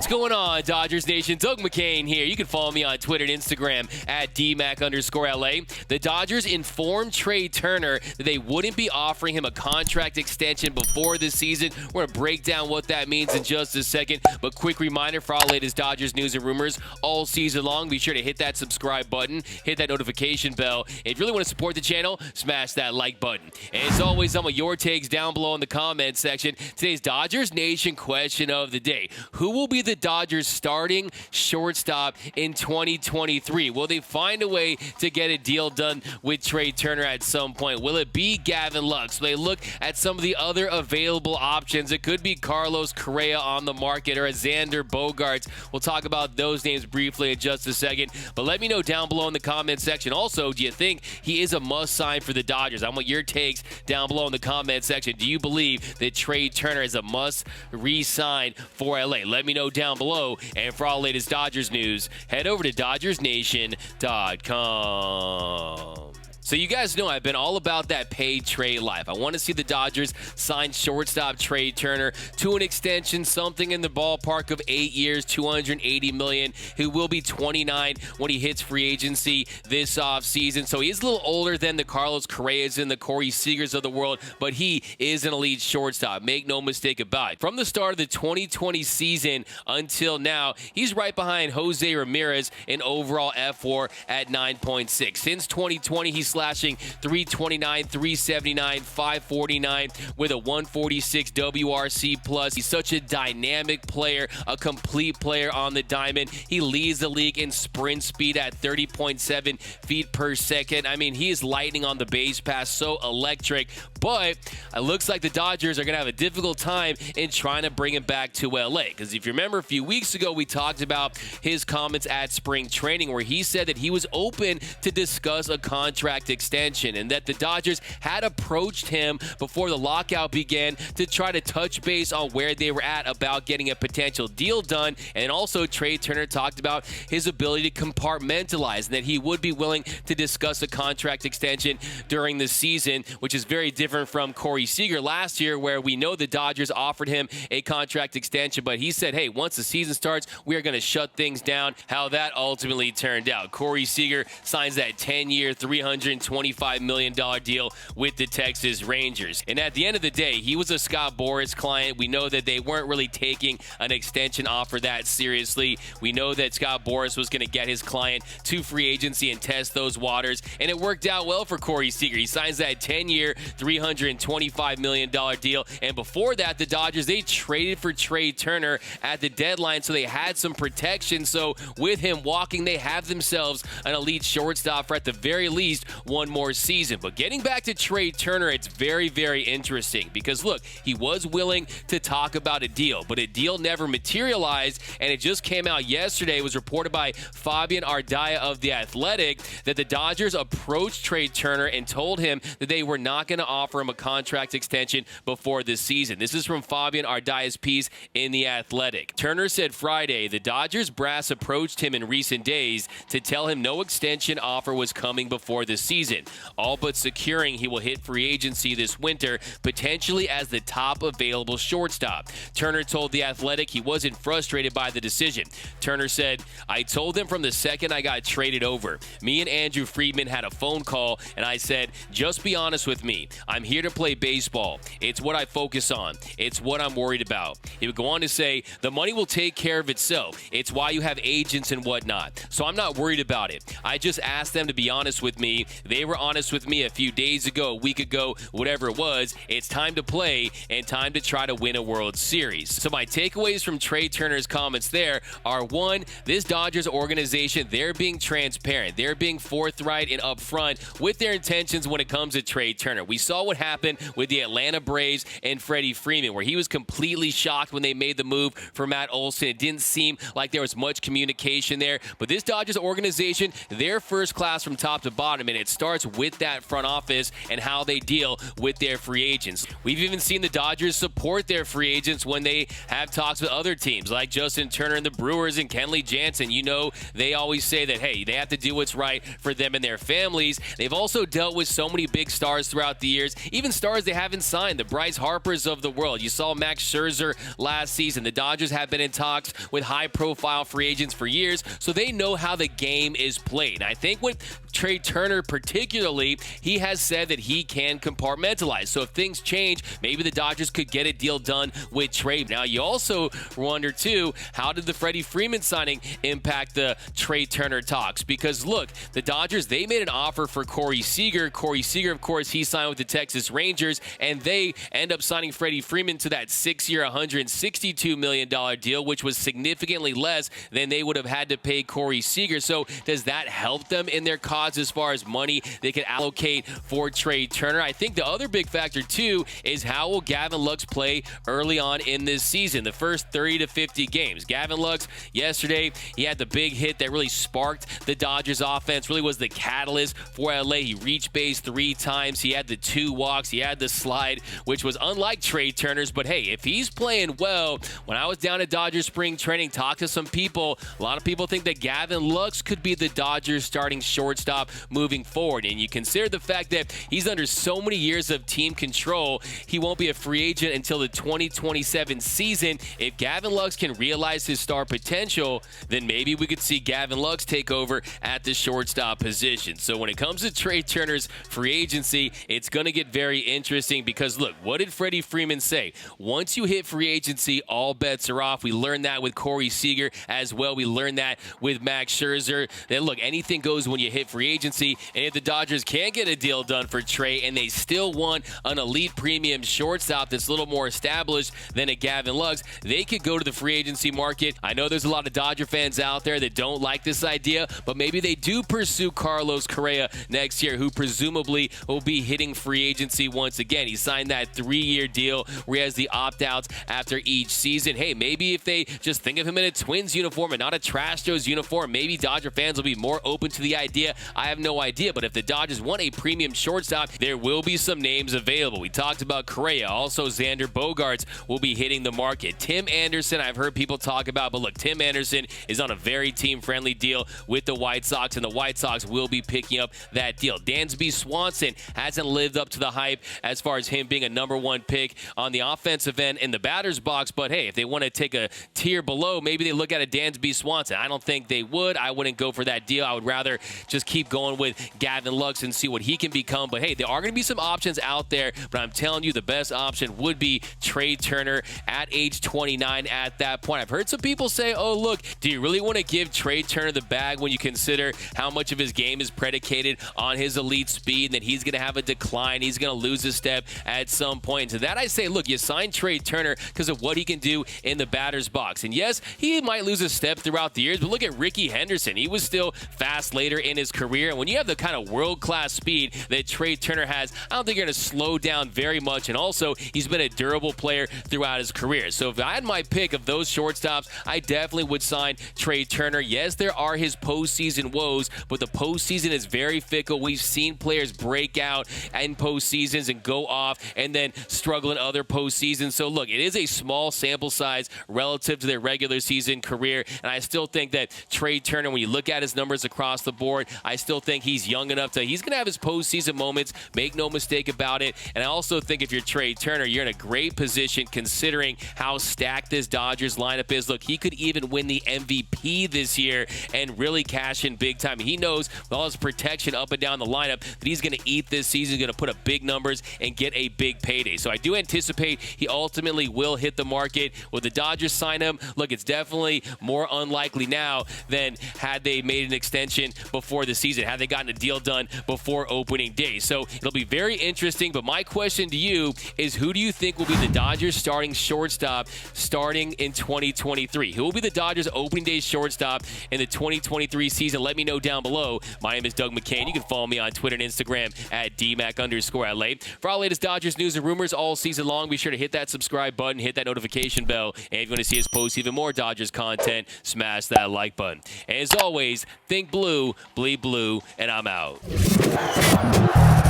What's going on, Dodgers Nation? Doug McCain here. You can follow me on Twitter and Instagram at DMAC_LA. The Dodgers informed Trea Turner that they wouldn't be offering him a contract extension before this season. We're going to break down what that means in just a second. But quick reminder for all latest Dodgers news and rumors all season long. Be sure to hit that subscribe button, hit that notification bell. And if you really want to support the channel, smash that like button. And as always, some of your takes down below in the comment section. Today's Dodgers Nation question of the day. Who will be the Dodgers starting shortstop in 2023? Will they find a way to get a deal done with Trea Turner at some point? Will it be Gavin Lux? Will they look at some of the other available options? It could be Carlos Correa on the market or a Xander Bogaerts. We'll talk about those names briefly in just a second. But let me know down below in the comment section. Also, do you think he is a must-sign for the Dodgers? I want your takes down below in the comment section. Do you believe that Trea Turner is a must-re-sign for LA? Let me know down below. And for all latest Dodgers news, head over to DodgersNation.com. So you guys know I've been all about that paid trade life. I want to see the Dodgers sign shortstop Trea Turner to an extension, something in the ballpark of 8 years, $280 million. He will be 29 when he hits free agency this offseason. So he is a little older than the Carlos Correas and the Corey Seagers of the world, but he is an elite shortstop. Make no mistake about it. From the start of the 2020 season until now, he's right behind Jose Ramirez in overall F4 at 9.6. Since 2020, he's slashing 329, 379, 549 with a 146 WRC plus. He's such a dynamic player, a complete player on the diamond. He leads the league in sprint speed at 30.7 feet per second. I mean, he is lightning on the base pass, so electric. But it looks like the Dodgers are going to have a difficult time in trying to bring him back to LA. Because if you remember, a few weeks ago, we talked about his comments at spring training where he said that he was open to discuss a contract extension and that the Dodgers had approached him before the lockout began to try to touch base on where they were at about getting a potential deal done. And also, Trea Turner talked about his ability to compartmentalize and that he would be willing to discuss a contract extension during the season, which is very different from Corey Seager last year, where we know the Dodgers offered him a contract extension, but he said, hey, once the season starts, we are going to shut things down. How that ultimately turned out. Corey Seager signs that 10-year, $325 million deal with the Texas Rangers. And at the end of the day, he was a Scott Boras client. We know that they weren't really taking an extension offer that seriously. We know that Scott Boras was going to get his client to free agency and test those waters, and it worked out well for Corey Seager. He signs that 10-year, $325 million deal, and before that, the Dodgers, they traded for Trea Turner at the deadline, so they had some protection. So with him walking, they have themselves an elite shortstop for at the very least one more season. But getting back to Trea Turner, it's very, very interesting because, look, he was willing to talk about a deal, but a deal never materialized, and it just came out yesterday. It was reported by Fabian Ardaya of The Athletic that the Dodgers approached Trea Turner and told him that they were not going to offer him a contract extension before this season. This is from Fabian Ardaya's piece in The Athletic. Turner said Friday the Dodgers brass approached him in recent days to tell him no extension offer was coming before the season, all but securing he will hit free agency this winter, potentially as the top available shortstop. Turner told The Athletic he wasn't frustrated by the decision. Turner said, I told them from the second I got traded over. Me and Andrew Friedman had a phone call, and I said, just be honest with me. I'm here to play baseball. It's what I focus on. It's what I'm worried about. He would go on to say, the money will take care of itself. It's why you have agents and whatnot. So I'm not worried about it. I just asked them to be honest with me. They were honest with me a few days ago, a week ago, whatever it was. It's time to play and time to try to win a World Series. So my takeaways from Trea Turner's comments there are, one, this Dodgers organization, they're being transparent. They're being forthright and upfront with their intentions when it comes to Trea Turner. We saw what happened with the Atlanta Braves and Freddie Freeman, where he was completely shocked when they made the move for Matt Olson. It didn't seem like there was much communication there. But this Dodgers organization, they're first class from top to bottom, and It starts with that front office and how they deal with their free agents. We've even seen the Dodgers support their free agents when they have talks with other teams like Justin Turner and the Brewers and Kenley Jansen. You know, they always say that, hey, they have to do what's right for them and their families. They've also dealt with so many big stars throughout the years, even stars they haven't signed, the Bryce Harpers of the world. You saw Max Scherzer last season. The Dodgers have been in talks with high-profile free agents for years, so they know how the game is played. And I think with Trea Turner particularly, he has said that he can compartmentalize. So if things change, maybe the Dodgers could get a deal done with Trea. Now, you also wonder, too, how did the Freddie Freeman signing impact the Trea Turner talks? Because, look, the Dodgers, they made an offer for Corey Seager. Corey Seager, of course, he signed with the Texas Rangers, and they end up signing Freddie Freeman to that 6-year, $162 million deal, which was significantly less than they would have had to pay Corey Seager. So does that help them in their cause as far as money they could allocate for Trea Turner? I think the other big factor, too, is how will Gavin Lux play early on in this season, the first 30 to 50 games. Gavin Lux, yesterday, he had the big hit that really sparked the Dodgers offense, really was the catalyst for LA. He reached base 3 times. He had the 2 walks. He had the slide, which was unlike Trea Turner's. But, hey, if he's playing well, when I was down at Dodgers spring training, talked to some people, a lot of people think that Gavin Lux could be the Dodgers starting shortstop moving forward. And you consider the fact that he's under so many years of team control, he won't be a free agent until the 2027 season. If Gavin Lux can realize his star potential, then maybe we could see Gavin Lux take over at the shortstop position. So when it comes to Trea Turner's free agency, it's going to get very interesting because, look, what did Freddie Freeman say? Once you hit free agency, all bets are off. We learned that with Corey Seager as well. We learned that with Max Scherzer. That, look, anything goes when you hit free agency. And if the Dodgers can't get a deal done for Trea and they still want an elite premium shortstop that's a little more established than a Gavin Lux, they could go to the free agency market. I know there's a lot of Dodger fans out there that don't like this idea, but maybe they do pursue Carlos Correa next year, who presumably will be hitting free agency once again. He signed that 3-year deal where he has the opt-outs after each season. Hey, maybe if they just think of him in a Twins uniform and not a Astros uniform, maybe Dodger fans will be more open to the idea. I have no idea, but if the Dodgers want a premium shortstop, there will be some names available. We talked about Correa. Also, Xander Bogaerts will be hitting the market. Tim Anderson, I've heard people talk about, but look, Tim Anderson is on a very team-friendly deal with the White Sox, and the White Sox will be picking up that deal. Dansby Swanson hasn't lived up to the hype as far as him being a #1 pick on the offensive end in the batter's box, but hey, if they want to take a tier below, maybe they look at a Dansby Swanson. I don't think they would. I wouldn't go for that deal. I would rather just keep going with Gavin Lux and see what he can become. But hey, there are going to be some options out there, but I'm telling you the best option would be Trea Turner at age 29 at that point. I've heard some people say, oh, look, do you really want to give Trea Turner the bag when you consider how much of his game is predicated on his elite speed and that he's going to have a decline, he's going to lose a step at some point? To that I say, look, you signed Trea Turner because of what he can do in the batter's box. And yes, he might lose a step throughout the years, but look at Ricky Henderson. He was still fast later in his career. And when you have the kind of world-class speed that Trea Turner has, I don't think you're going to slow down very much. And also, he's been a durable player throughout his career. So if I had my pick of those shortstops, I definitely would sign Trea Turner. Yes, there are his postseason woes, but the postseason is very fickle. We've seen players break out in postseasons and go off and then struggle in other postseasons. So look, it is a small sample size relative to their regular season career. And I still think that Trea Turner, when you look at his numbers across the board, I still think he's young enough to, he's going to have his postseason moments, make no mistake about it. And I also think if you're Trea Turner, you're in a great position considering how stacked this Dodgers lineup is. Look, he could even win the MVP this year and really cash in big time. He knows with all his protection up and down the lineup that he's going to eat this season, going to put up big numbers and get a big payday. So I do anticipate he ultimately will hit the market. Will the Dodgers sign him? Look, it's definitely more unlikely now than had they made an extension before the season, had they gotten a deal done before opening day. So it'll be very interesting, but my question to you is, who do you think will be the Dodgers starting shortstop starting in 2023? Who will be the Dodgers opening day shortstop in the 2023 season? Let me know down below. My name is Doug McCain. You can follow me on Twitter and Instagram at DMac_LA. For all latest Dodgers news and rumors all season long, be sure to hit that subscribe button, hit that notification bell, and if you want to see us post even more Dodgers content, smash that like button. And as always, think blue, bleed blue, and I'm out. out.